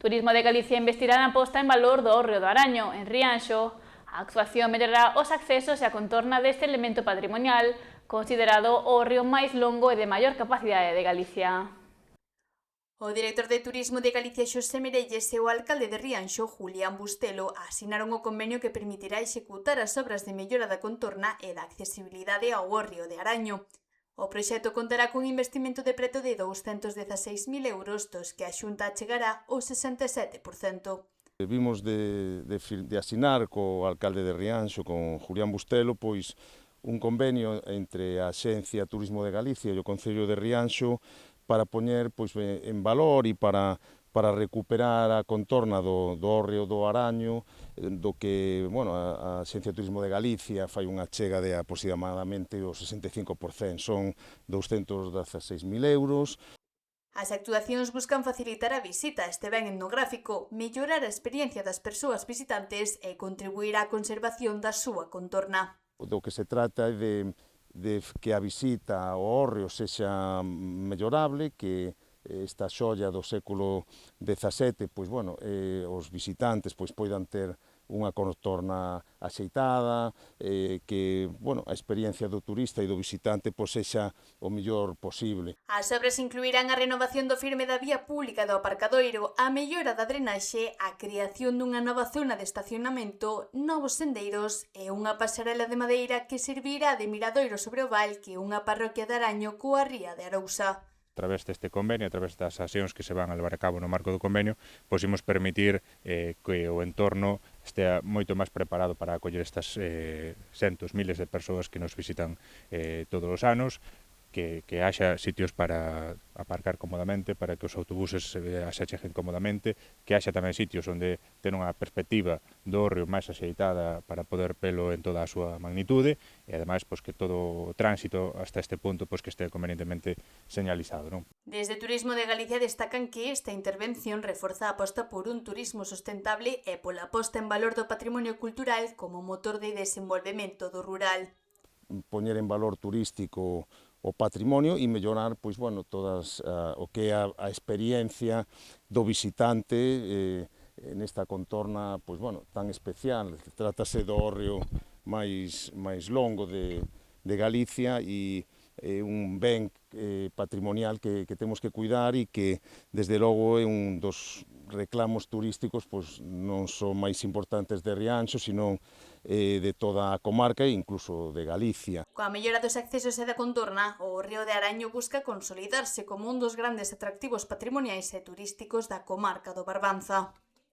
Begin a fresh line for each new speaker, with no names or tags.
Turismo de Galicia investirá na posta en valor do hórreo do Araño, en Rianxo. A actuación mellorará os accesos e a contorna deste elemento patrimonial, considerado o hórreo máis longo e de maior capacidade de Galicia.
O director de Turismo de Galicia, Xosé Merelles, e o alcalde de Rianxo, Julián Bustelo, asinaron o convenio que permitirá executar as obras de mellora da contorna e da accesibilidade ao hórreo de Araño. O proxecto contará cun investimento de preto de 216.000 euros, dos que a Xunta chegará ao 67%.
Vimos de asinar co alcalde de Rianxo, con Julián Bustelo, pois un convenio entre a Axencia Turismo de Galicia e o Concello de Rianxo para poñer pois, en valor e para recuperar a contorna do hórreo do Araño, do que a Axencia Turismo de Galicia fai unha chega de aproximadamente o 65%, son 216.000 euros.
As actuacións buscan facilitar a visita a este ben etnográfico, mellorar a experiencia das persoas visitantes e contribuir á conservación da súa contorna.
Do que se trata é de que a visita ao hórreo sexa mellorable, que esta xoia do século XVII, os visitantes poidan ter unha contorna axeitada, que a experiencia do turista e do visitante sexa o mellor posible.
As obras incluirán a renovación do firme da vía pública do aparcadoiro, a mellora da drenaxe, a creación dunha nova zona de estacionamento, novos sendeiros e unha pasarela de madeira que servirá de miradoiro sobre o val que é unha parroquia de Araño coa ría de Arousa.
A través deste convenio, a través das accións que se van a levar a cabo no marco do convenio, imos permitir que o entorno estea moito máis preparado para acoller estas centos, miles de persoas que nos visitan todos os anos, que haxa sitios para aparcar cómodamente, para que os autobuses se acheguen cómodamente, que haxa tamén sitios onde ten unha perspectiva do hórreo máis axeitada para poder velo en toda a súa magnitude e ademais que todo o tránsito hasta este punto que este convenientemente señalizado.
Desde Turismo de Galicia destacan que esta intervención reforza a aposta por un turismo sustentable e pola posta en valor do patrimonio cultural como motor de desenvolvemento do rural.
Poñer en valor turístico o patrimonio e mellorar todas o que é a experiencia do visitante nesta contorna tan especial. Trátase do hórreo máis longo de Galicia e un ben patrimonial que temos que cuidar e que desde logo é un dos reclamos turísticos non só máis importantes de Rianxo, sino de toda a comarca e incluso de Galicia.
Coa mellora dos accesos e da contorna, o hórreo de Araño busca consolidarse como un dos grandes atractivos patrimoniais e turísticos da comarca do Barbanza.